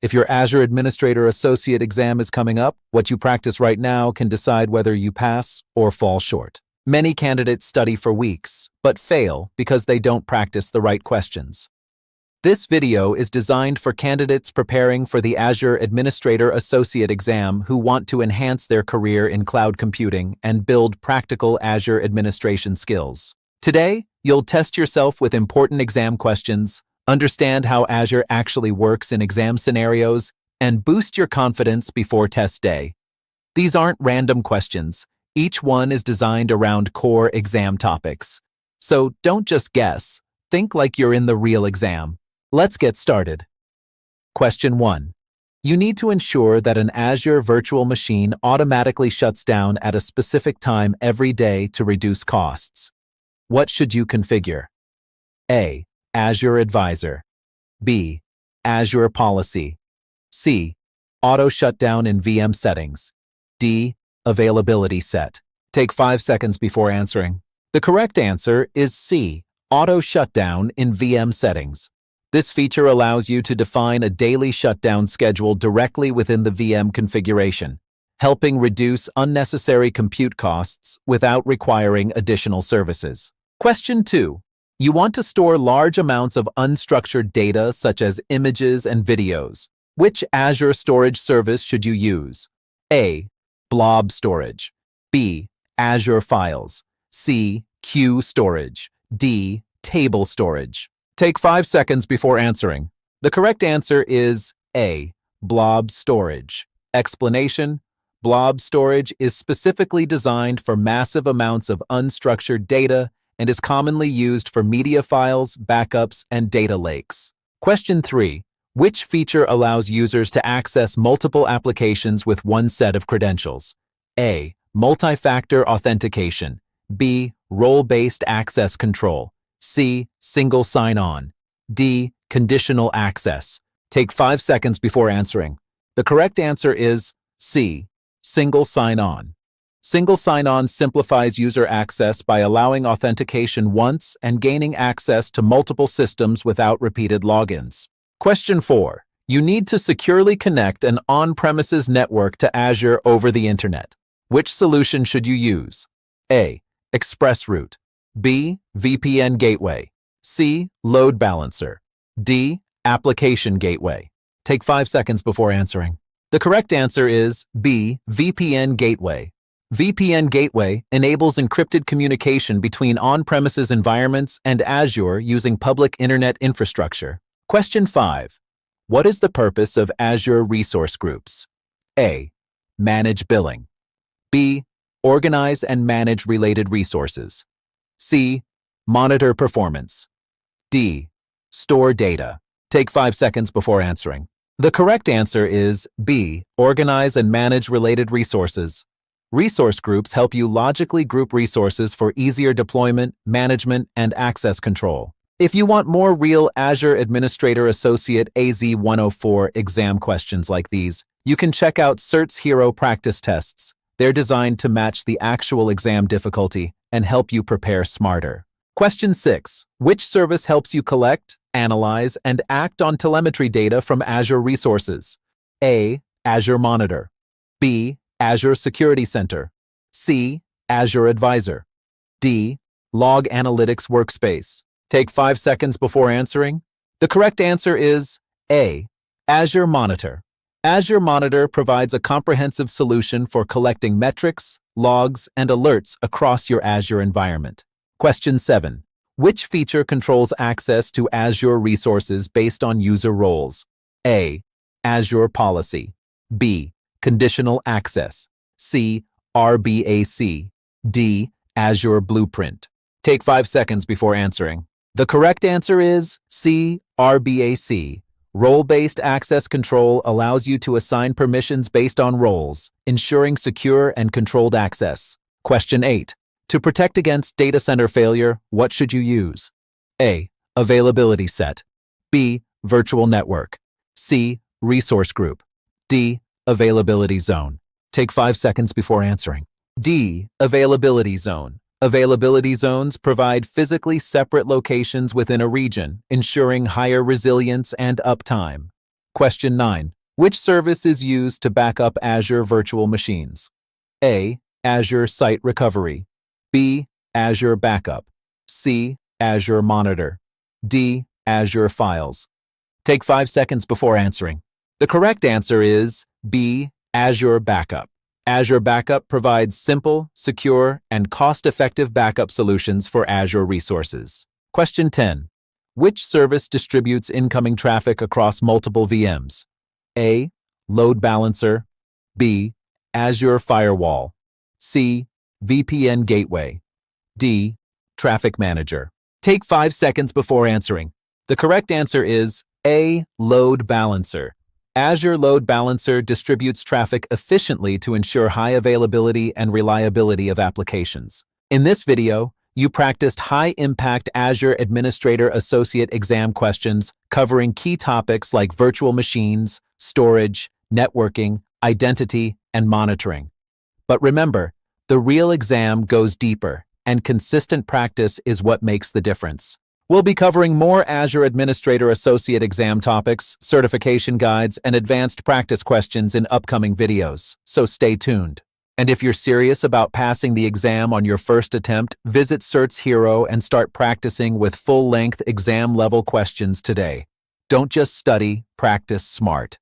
If your Azure Administrator Associate exam is coming up, what you practice right now can decide whether you pass or fall short. Many candidates study for weeks, but fail because they don't practice the right questions. This video is designed for candidates preparing for the Azure Administrator Associate exam who want to enhance their career in cloud computing and build practical Azure administration skills. Today, you'll test yourself with important exam questions, understand how Azure actually works in exam scenarios, and boost your confidence before test day. These aren't random questions. Each one is designed around core exam topics. So don't just guess. Think like you're in the real exam. Let's get started. Question 1. You need to ensure that an Azure virtual machine automatically shuts down at a specific time every day to reduce costs. What should you configure? A. Azure Advisor. B. Azure Policy. C. Auto Shutdown in VM Settings. D. Availability Set. Take 5 seconds before answering. The correct answer is C. Auto Shutdown in VM Settings. This feature allows you to define a daily shutdown schedule directly within the VM configuration, helping reduce unnecessary compute costs without requiring additional services. Question 2. You want to store large amounts of unstructured data such as images and videos. Which Azure storage service should you use? A. Blob storage. B. Azure Files. C. Queue storage. D. Table storage. Take 5 seconds before answering. The correct answer is A. Blob storage. Explanation: Blob storage is specifically designed for massive amounts of unstructured data and is commonly used for media files, backups, and data lakes. Question 3. Which feature allows users to access multiple applications with one set of credentials? A. Multi-factor authentication. B. Role-based access control. C. Single sign-on. D. Conditional access. Take 5 seconds before answering. The correct answer is C. Single sign-on. Single sign-on simplifies user access by allowing authentication once and gaining access to multiple systems without repeated logins. Question 4. You need to securely connect an on-premises network to Azure over the Internet. Which solution should you use? A. ExpressRoute. B. VPN Gateway. C. Load Balancer. D. Application Gateway. Take 5 seconds before answering. The correct answer is B. VPN Gateway. VPN Gateway enables encrypted communication between on-premises environments and Azure using public internet infrastructure. Question 5. What is the purpose of Azure Resource Groups? A. Manage billing. B. Organize and manage related resources. C. Monitor performance. D. Store data. Take 5 seconds before answering. The correct answer is B. Organize and manage related resources. Resource groups help you logically group resources for easier deployment, management, and access control. If you want more real Azure Administrator Associate AZ-104 exam questions like these, you can check out CertsHero practice tests. They're designed to match the actual exam difficulty and help you prepare smarter. Question 6. Which service helps you collect, analyze, and act on telemetry data from Azure resources? A. Azure Monitor. B. Azure Security Center. C. Azure Advisor. D. Log Analytics Workspace. Take 5 seconds before answering. The correct answer is A. Azure Monitor. Azure Monitor provides a comprehensive solution for collecting metrics, logs, and alerts across your Azure environment. Question 7. Which feature controls access to Azure resources based on user roles? A. Azure Policy. B. Conditional Access. C. RBAC. D. Azure Blueprint. Take 5 seconds before answering. The correct answer is C. RBAC. Role-based access control allows you to assign permissions based on roles, ensuring secure and controlled access. Question 8. To protect against data center failure, what should you use? A. Availability Set. B. Virtual Network. C. Resource Group. D. Availability Zone. Take 5 seconds before answering. D. Availability Zone. Availability zones provide physically separate locations within a region, ensuring higher resilience and uptime. Question 9. Which service is used to back up Azure virtual machines? A. Azure Site Recovery. B. Azure Backup. C. Azure Monitor. D. Azure Files. Take 5 seconds before answering. The correct answer is B. Azure Backup. Azure Backup provides simple, secure, and cost-effective backup solutions for Azure resources. Question 10. Which service distributes incoming traffic across multiple VMs? A. Load Balancer. B. Azure Firewall. C. VPN Gateway. D. Traffic Manager. Take 5 seconds before answering. The correct answer is A. Load Balancer. Azure Load Balancer distributes traffic efficiently to ensure high availability and reliability of applications. In this video, you practiced high-impact Azure Administrator Associate exam questions covering key topics like virtual machines, storage, networking, identity, and monitoring. But remember, the real exam goes deeper, and consistent practice is what makes the difference. We'll be covering more Azure Administrator Associate exam topics, certification guides, and advanced practice questions in upcoming videos, so stay tuned. And if you're serious about passing the exam on your first attempt, visit CertsHero and start practicing with full-length exam-level questions today. Don't just study, practice smart.